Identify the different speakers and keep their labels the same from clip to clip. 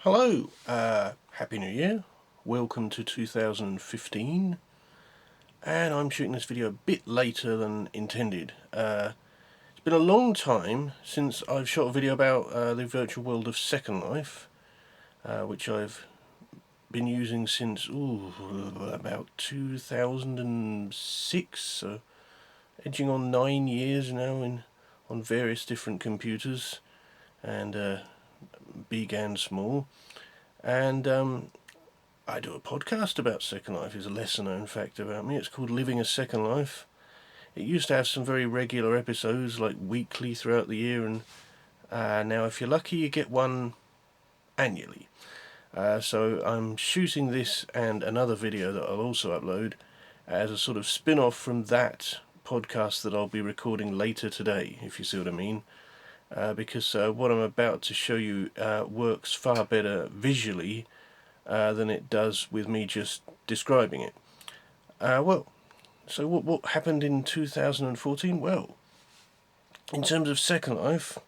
Speaker 1: Hello, Happy New Year, welcome to 2015, and I'm shooting this video a bit later than intended. It's been a long time since I've shot a video about the virtual world of Second Life, which I've been using since about 2006, so edging on 9 years now on various different computers, and big and small. And I do a podcast about Second Life. It's a lesser known fact about me. It's called Living a Second Life. It used to have some very regular episodes, like weekly throughout the year, and now if you're lucky you get one annually. So I'm shooting this and another video that I'll also upload as a sort of spin-off from that podcast that I'll be recording later today, if you see what I mean. Because what I'm about to show you works far better visually than it does with me just describing it. So what happened in 2014? Well, in terms of Second Life,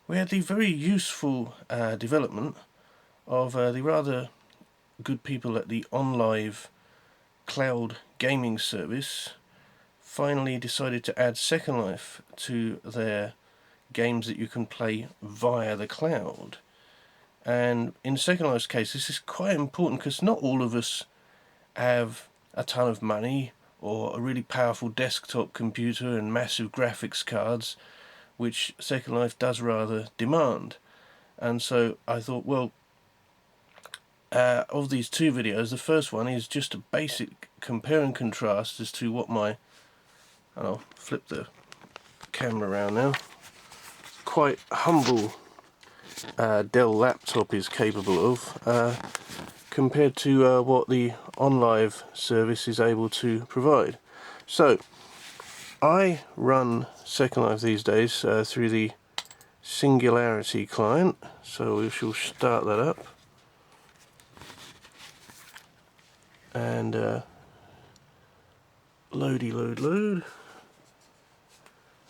Speaker 1: we had the very useful development of the rather good people at the OnLive cloud gaming service finally decided to add Second Life to their games that you can play via the cloud. And in Second Life's case, this is quite important because not all of us have a ton of money or a really powerful desktop computer and massive graphics cards, which Second Life does rather demand. And so I thought, well, of these two videos, the first one is just a basic compare and contrast as to what my, and I'll flip the camera around now, quite humble Dell laptop is capable of, compared to what the OnLive service is able to provide. So, I run Second Life these days through the Singularity Client, so we shall start that up. And load.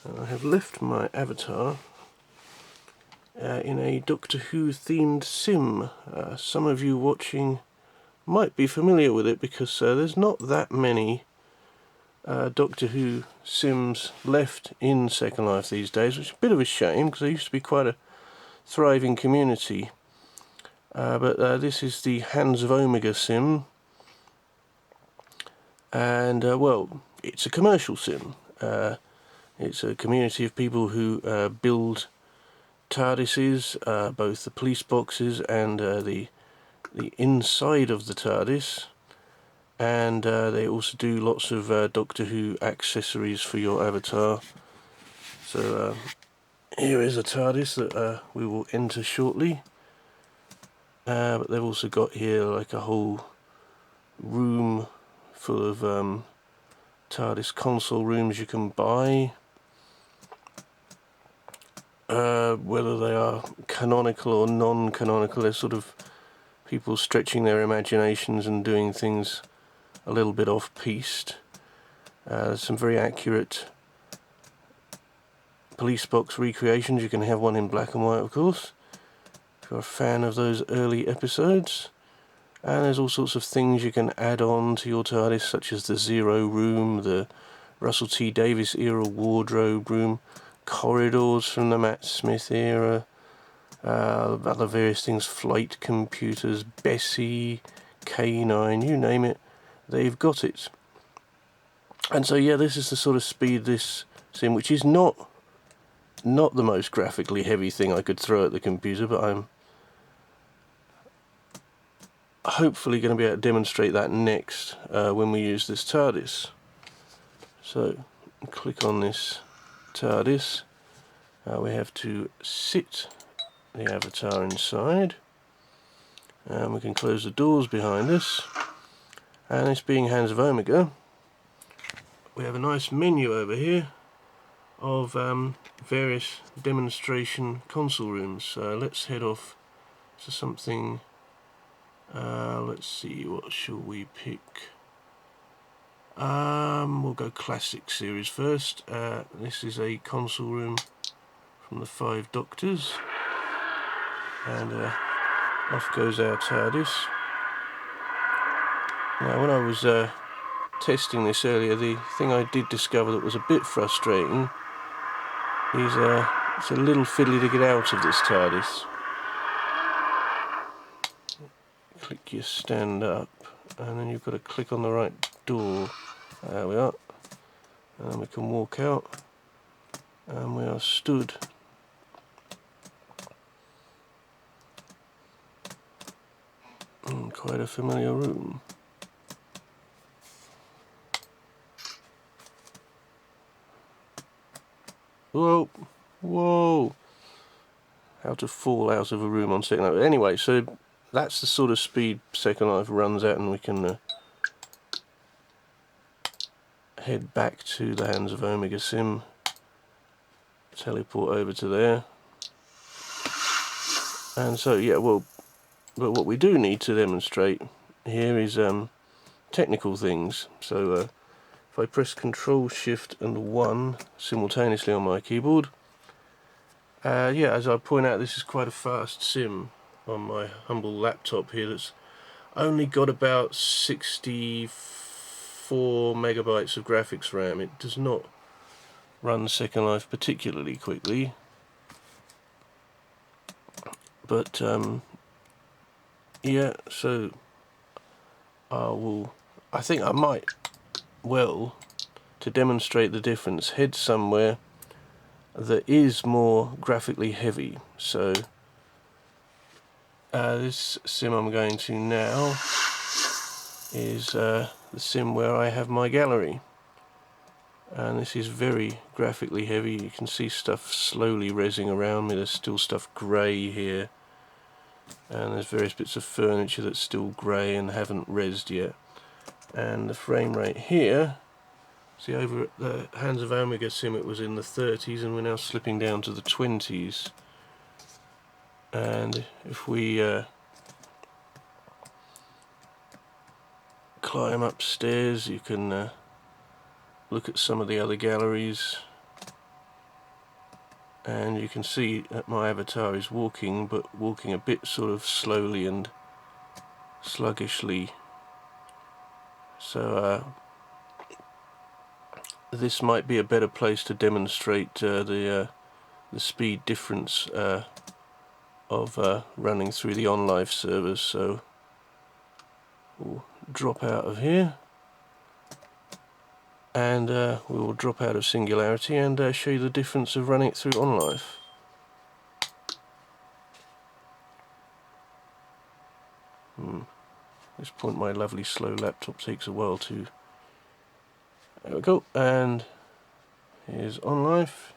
Speaker 1: And I have left my avatar in a Doctor Who themed sim. Some of you watching might be familiar with it because there's not that many Doctor Who sims left in Second Life these days, which is a bit of a shame because there used to be quite a thriving community. But this is the Hands of Omega sim, and well, it's a commercial sim. It's a community of people who build TARDISes, both the police boxes and the inside of the TARDIS, and they also do lots of Doctor Who accessories for your avatar. So here is a TARDIS that we will enter shortly, but they've also got here like a whole room full of TARDIS console rooms you can buy. Whether they are canonical or non-canonical, they're sort of people stretching their imaginations and doing things a little bit off-piste. There's some very accurate police box recreations. You can have one in black and white, of course, if you're a fan of those early episodes. And there's all sorts of things you can add on to your TARDIS, such as the Zero Room, the Russell T Davies era wardrobe room, corridors from the Matt Smith era, other various things, flight computers, Bessie, K9, you name it, they've got it. And so yeah, this is the sort of speed this sim, which is not the most graphically heavy thing I could throw at the computer, but I'm hopefully going to be able to demonstrate that next when we use this TARDIS. So click on this TARDIS. We have to sit the avatar inside, and we can close the doors behind us. And this being Hands of Omega, we have a nice menu over here of various demonstration console rooms. Let's head off to something. Let's see, what shall we pick? We'll go Classic Series first. This is a console room from the 5 Doctors, and Off goes our TARDIS. Now, when I was testing this earlier, the thing I did discover that was a bit frustrating is it's a little fiddly to get out of this TARDIS. Click your stand up, and then you've got to click on the right door. There we are. And then we can walk out, and we are stood. In quite a familiar room. Whoa, whoa! How to fall out of a room on Second Life. Anyway, so that's the sort of speed Second Life runs at, and we can head back to the hands of Omega Sim. Teleport over to there. And so, yeah, well, but what we do need to demonstrate here is technical things. So if I press Control, Shift and 1 simultaneously on my keyboard, yeah, as I point out, this is quite a fast sim on my humble laptop here that's only got about 64 megabytes of graphics RAM. It does not run Second Life particularly quickly, but yeah, so I think I might, well, to demonstrate the difference, head somewhere that is more graphically heavy. So this sim I'm going to now is the sim where I have my gallery, and this is very graphically heavy. You can see stuff slowly rezzing around me. There's still stuff grey here, and there's various bits of furniture that's still grey and haven't rezzed yet. And the frame rate here, see, over at the hands of Omega Sim it was in the 30s, and we're now slipping down to the 20s. And if we climb upstairs, you can look at some of the other galleries, and you can see that my avatar is walking, but walking a bit sort of slowly and sluggishly. So this might be a better place to demonstrate the speed difference of running through the OnLive servers. So we'll drop out of here, and we will drop out of Singularity and show you the difference of running it through OnLive. At this point my lovely slow laptop takes a while to... There we go, and here's OnLive.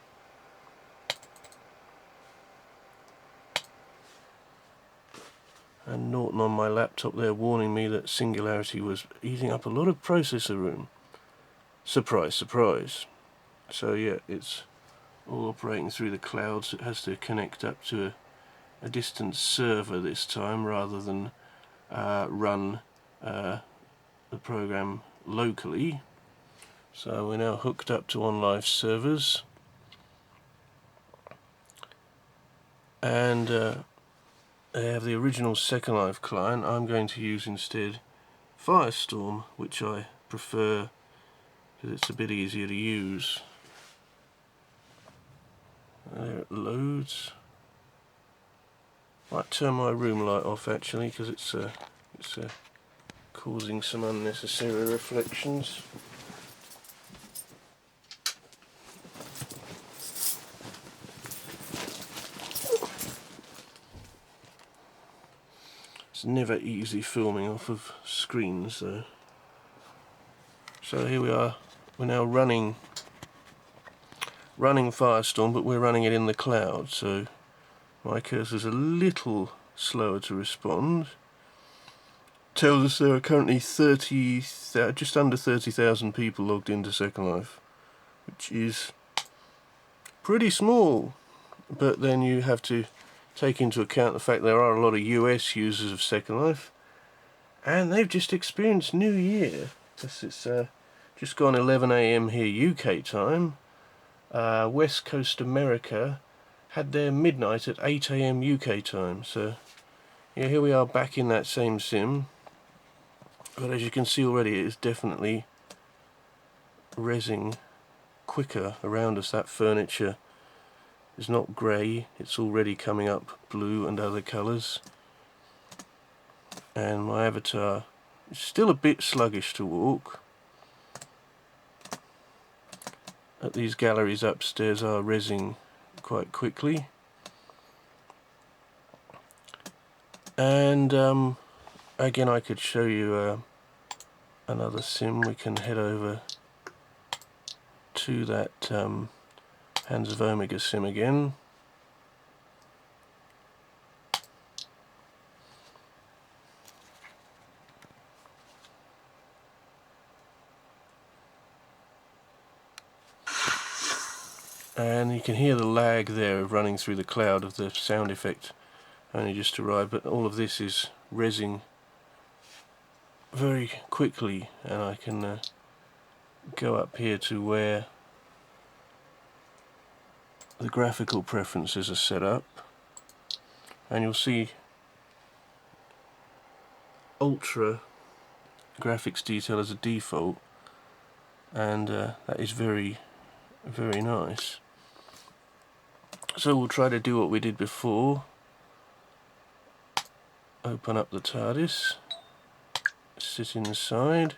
Speaker 1: And Norton on my laptop there warning me that Singularity was eating up a lot of processor room. Surprise, surprise. So yeah, it's all operating through the cloud, so it has to connect up to a distant server this time, rather than run the program locally. So we're now hooked up to OnLive servers, and they have the original Second Life client. I'm going to use instead Firestorm, which I prefer because it's a bit easier to use. There it loads. Might turn my room light off actually, because it's causing some unnecessary reflections. It's never easy filming off of screens though. So here we are. We're now running Firestorm, but we're running it in the cloud, so my cursor's a little slower to respond. Tells us there are currently just under 30,000 people logged into Second Life, which is pretty small. But then you have to take into account the fact there are a lot of US users of Second Life, and they've just experienced New Year. It's just gone 11 AM here UK time. West Coast America had their midnight at 8 AM UK time, so Yeah, here we are back in that same sim, but as you can see already, it is definitely rezzing quicker around us. That furniture is not grey, it's already coming up blue and other colours. And my avatar is still a bit sluggish to walk. But these galleries upstairs are rezzing quite quickly. And again, I could show you another sim. We can head over to that Hands of Omega sim again. And you can hear the lag there of running through the cloud of the sound effect only just arrived, but all of this is rezzing very quickly, and I can go up here to where the graphical preferences are set up, and you'll see ultra graphics detail as a default, and that is very nice. So we'll try to do what we did before. Open up the TARDIS, sit inside,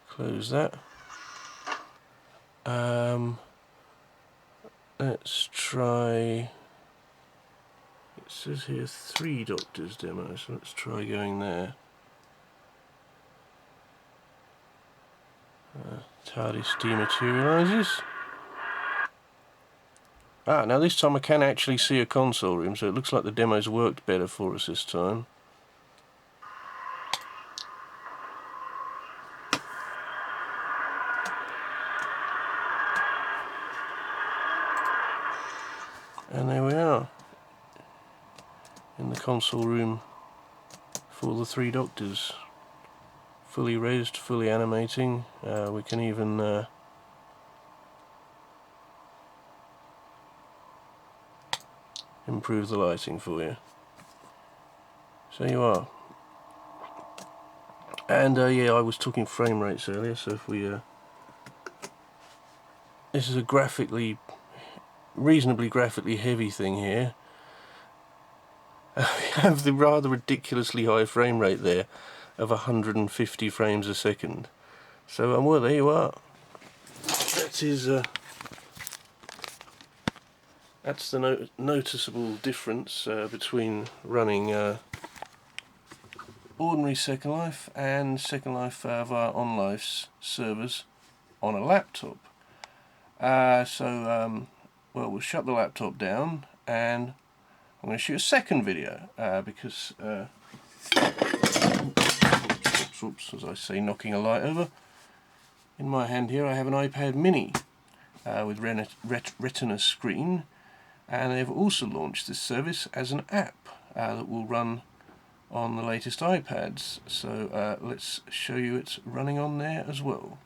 Speaker 1: close that. Let's try, it says here 3 Doctors demo, so let's try going there. TARDIS dematerializes. Now this time I can actually see a console room, so it looks like the demo's worked better for us this time. And there we are, in the console room for the 3 Doctors. Fully raised, fully animating. We can even improve the lighting for you. So you are. And yeah, I was talking frame rates earlier, so if we this is a reasonably graphically heavy thing here. We have the rather ridiculously high frame rate there of 150 frames a second. So well, there you are. That's the noticeable difference between running ordinary Second Life and Second Life via OnLive servers on a laptop. Well, we'll shut the laptop down, and I'm going to shoot a second video because oops, as I say, knocking a light over. In my hand here I have an iPad mini with Retina screen, and they've also launched this service as an app that will run on the latest iPads. So let's show you it's running on there as well.